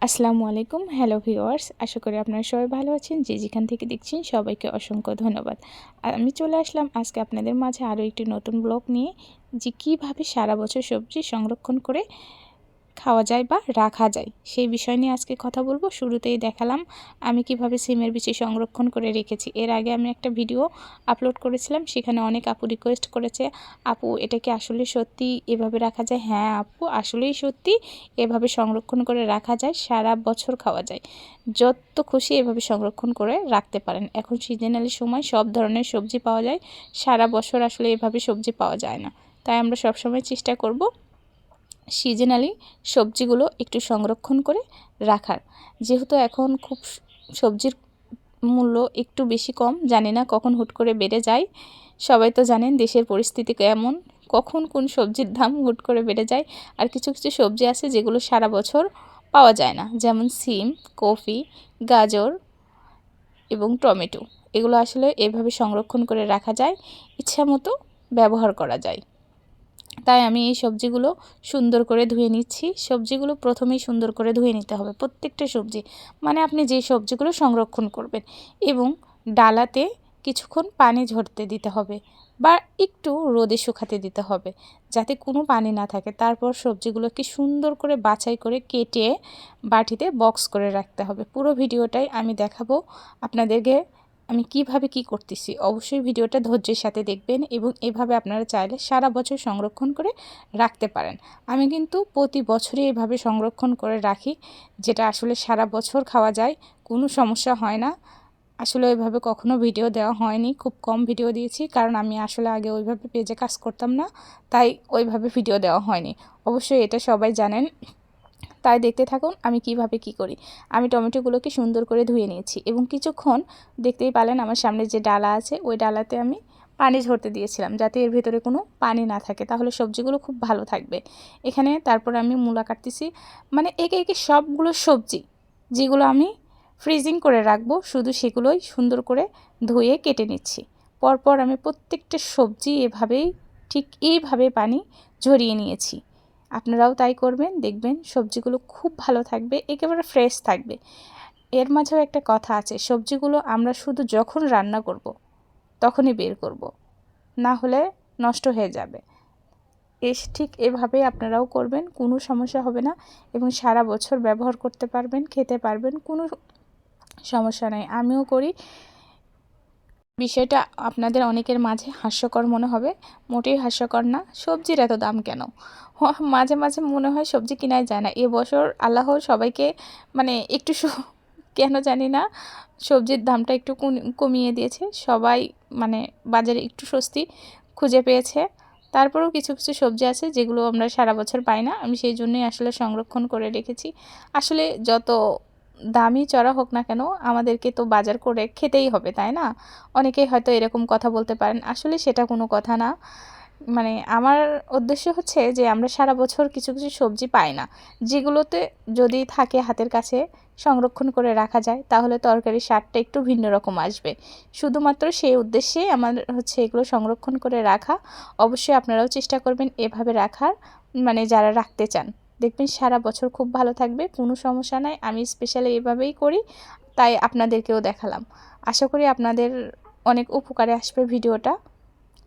আসসালামু আলাইকুম। Hello viewers, আশা করি আপনারা সবাই ভালো আছেন। যে যেখান থেকে দেখছেন সবাইকে অসংখ্য ধন্যবাদ। আর আমি চলে আসলাম আজকে আপনাদের মাঝে আরও একটি নতুন ব্লগ নিয়ে, যে কীভাবে সারা বছর সবজি সংরক্ষণ করে খাওয়া যায় বা রাখা যায় সেই বিষয় নিয়ে আজকে কথা বলবো। শুরুতেই দেখালাম আমি কিভাবে সিমের বিচি সংরক্ষণ করে রেখেছি। এর আগে আমি একটা ভিডিও আপলোড করেছিলাম, সেখানে অনেক আপু রিকোয়েস্ট করেছে, আপু এটা কি আসলে সত্যি এভাবে রাখা যায়? হ্যাঁ আপু, আসলেই সত্যি এভাবে সংরক্ষণ করে রাখা যায়, সারা বছর খাওয়া যায়, যত খুশি এভাবে সংরক্ষণ করে রাখতে পারেন। এখন সিজনালি সময় সব ধরনের সবজি পাওয়া যায়, সারা বছর আসলে এভাবে সবজি পাওয়া যায় না। তাই আমরা সবসময় চেষ্টা করব সিজনালি সবজিগুলো একটু সংরক্ষণ করে রাখার। যেহেতু এখন খুব সবজির মূল্য একটু বেশি কম, জানি না কখন হুট করে বেড়ে যায়। সবাই তো জানেন দেশের পরিস্থিতি কেমন, কখন কোন সবজির দাম হুট করে বেড়ে যায়। আর কিছু কিছু সবজি আছে যেগুলো সারা বছর পাওয়া যায় না, যেমন সিম, কফি, গাজর এবং টমেটো। এগুলো আসলে এভাবে সংরক্ষণ করে রাখা যায়, ইচ্ছা মতো ব্যবহার করা যায়। তাই আমি এই সবজিগুলো সুন্দর করে ধুয়ে নিচ্ছি। সবজিগুলো প্রথমেই সুন্দর করে ধুয়ে নিতে হবে, প্রত্যেকটা সবজি, মানে আপনি যে সবজিগুলো সংরক্ষণ করবেন, এবং ডালাতে কিছুক্ষণ পানি ঝরতে দিতে হবে বা একটু রোদে শুকাতে দিতে হবে, যাতে কোনো পানি না থাকে। তারপর সবজিগুলোকে সুন্দর করে বাছাই করে কেটে বাটিতে বক্স করে রাখতে হবে। পুরো ভিডিওটাই আমি দেখাবো আপনাদেরকে আমি কিভাবে কি করতেছি। অবশ্যই ভিডিওটা ধৈর্যের সাথে দেখবেন, এবং এভাবে আপনারা চাইলে সারা বছর সংরক্ষণ করে রাখতে পারেন। আমি কিন্তু প্রতি বছরই এভাবে সংরক্ষণ করে রাখি, যেটা আসলে সারা বছর খাওয়া যায়, কোনো সমস্যা হয় না। আসলে ওইভাবে কখনো ভিডিও দেওয়া হয়নি, খুব কম ভিডিও দিয়েছি, কারণ আমি আসলে আগে ওইভাবে পেজে কাজ করতাম না, তাই ওইভাবে ভিডিও দেওয়া হয়নি। অবশ্যই এটা সবাই জানেন, তাই দেখতে থাকুন আমি কিভাবে কি করি। আমি টমেটোগুলোকে সুন্দর করে ধুয়ে নিয়েছি, এবং কিছুক্ষণ দেখতেই পেলেন আমার সামনে যে ডালা আছে ওই ডালাতে আমি পানি ঝরতে দিয়েছিলাম, যাতে এর ভিতরে কোনো পানি না থাকে, তাহলে সবজিগুলো খুব ভালো থাকবে। এখানে তারপর আমি মূলা কাটতেছি, মানে একে একে সবগুলো সবজি যেগুলো আমি ফ্রিজিং করে রাখবো শুধু সেগুলোই সুন্দর করে ধুয়ে কেটে নিচ্ছি। পরপর আমি প্রত্যেকটা সবজি এভাবেই ঠিক এইভাবে পানি ঝরিয়ে নিয়েছি। আপনারাও তাই করবেন, দেখবেন সবজিগুলো খুব ভালো থাকবে, একেবারে ফ্রেশ থাকবে। এর মাঝেও একটা কথা আছে, সবজিগুলো আমরা শুধু যখন রান্না করব তখনই বের করব, না হলে নষ্ট হয়ে যাবে। ঠিক এভাবেই আপনারাও করবেন, কোনো সমস্যা হবে না, এবং সারা বছর ব্যবহার করতে পারবেন, খেতে পারবেন, কোনো সমস্যা নেই। আমিও করি। বিষয়টা আপনাদের অনেকের মাঝে হাস্যকর মনে হবে, মোটেই হাস্যকর না। সবজির এত দাম কেন? মাঝে মাঝে মনে হয় সবজি কেনাই যায় না। এবছর আল্লাহ সবাইকে মানে একটু কেন জানি না সবজির দামটা একটু কমিয়ে দিয়েছে, সবাই মানে বাজারে একটু স্বস্তি খুঁজে পেয়েছে। তারপরেও কিছু কিছু সবজি আছে যেগুলো আমরা সারা বছর পাই না, আমি সেই জন্যই আসলে সংরক্ষণ করে রেখেছি। আসলে যত দামই চড়া হোক না কেন, আমাদেরকে তো বাজার করে খেতেই হবে, তাই না? অনেকেই হয়তো এরকম কথা বলতে পারেন, আসলে সেটা কোনো কথা না। মানে আমার উদ্দেশ্য হচ্ছে যে আমরা সারা বছর কিছু কিছু সবজি পাই না, যেগুলোতে যদি থাকে হাতের কাছে সংরক্ষণ করে রাখা যায়, তাহলে তরকারির স্বাদটা একটু ভিন্ন রকম আসবে। শুধুমাত্র সেই উদ্দেশ্যেই আমার হচ্ছে এগুলো সংরক্ষণ করে রাখা। অবশ্যই আপনারাও চেষ্টা করবেন এভাবে রাখার, মানে যারা রাখতে চান, দেখবেন সারা বছর খুব ভালো থাকবে, কোনো সমস্যা নাই। আমি স্পেশালি এভাবেই করি, তাই আপনাদেরকেও দেখালাম। আশা করি আপনাদের অনেক উপকারে আসবে ভিডিওটা।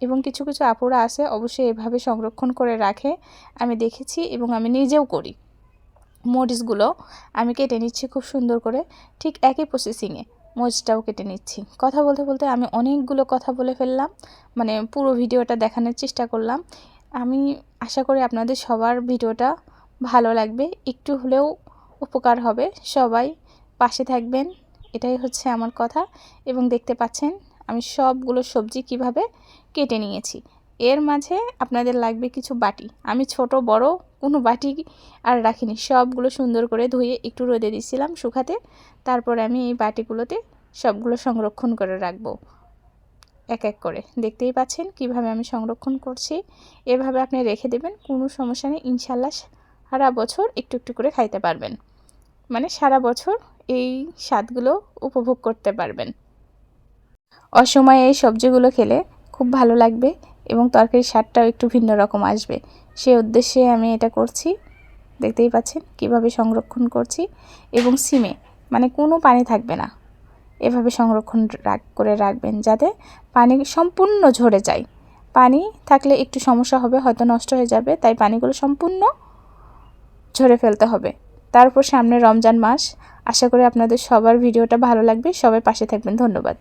এবং কিছু কিছু আপুরা আছে অবশ্যই এভাবে সংরক্ষণ করে রাখে, আমি দেখেছি এবং আমি নিজেও করি। মরিচগুলো আমি কেটে নিচ্ছি খুব সুন্দর করে, ঠিক একই প্রসেসিংয়ে মরিচটাও কেটে নিচ্ছি। কথা বলতে বলতে আমি অনেকগুলো কথা বলে ফেললাম, মানে পুরো ভিডিওটা দেখানোর চেষ্টা করলাম। আমি আশা করি আপনাদের সবার ভিডিওটা ভালো লাগবে, একটু হলেও উপকার হবে। সবাই পাশে থাকবেন, এটাই হচ্ছে আমার কথা। এবং দেখতে পাচ্ছেন আমি সবগুলো সবজি কিভাবে কেটে নিয়েছি। এর মাঝে আপনাদের লাগবে কিছু বাটি, আমি ছোট বড় কোনো বাটি আর রাখিনি, সবগুলো সুন্দর করে ধুয়ে একটু রোদে দিয়েছিলাম শুকাতে। তারপর আমি এই বাটিগুলোতে সবগুলো সংরক্ষণ করে রাখবো এক এক করে। দেখতেই পাচ্ছেন কিভাবে আমি সংরক্ষণ করছি। এভাবে আপনি রেখে দেবেন, কোনো সমস্যা নেই, ইনশাল্লাহ সারা বছর একটু একটু করে খাইতে পারবেন, মানে সারা বছর এই স্বাদগুলো উপভোগ করতে পারবেন। অসময়ে এই সবজিগুলো খেলে খুব ভালো লাগবে, এবং তরকারির স্বাদটাও একটু ভিন্ন রকম আসবে, সেই উদ্দেশ্যে আমি এটা করছি। দেখতেই পাচ্ছেন কিভাবে সংরক্ষণ করছি। এবং সিমে মানে কোনো পানি থাকবে না, এভাবে সংরক্ষণ করে রাখবেন যাতে পানি সম্পূর্ণ ঝরে যায়। পানি থাকলে একটু সমস্যা হবে, হয়তো নষ্ট হয়ে যাবে, তাই পানিগুলো সম্পূর্ণ ঝরে ফেলতে হবে। তারপর সামনে রমজান মাস, আশা করি আপনাদের সবার ভিডিওটা ভালো লাগবে, সবাই পাশে থাকবেন। ধন্যবাদ।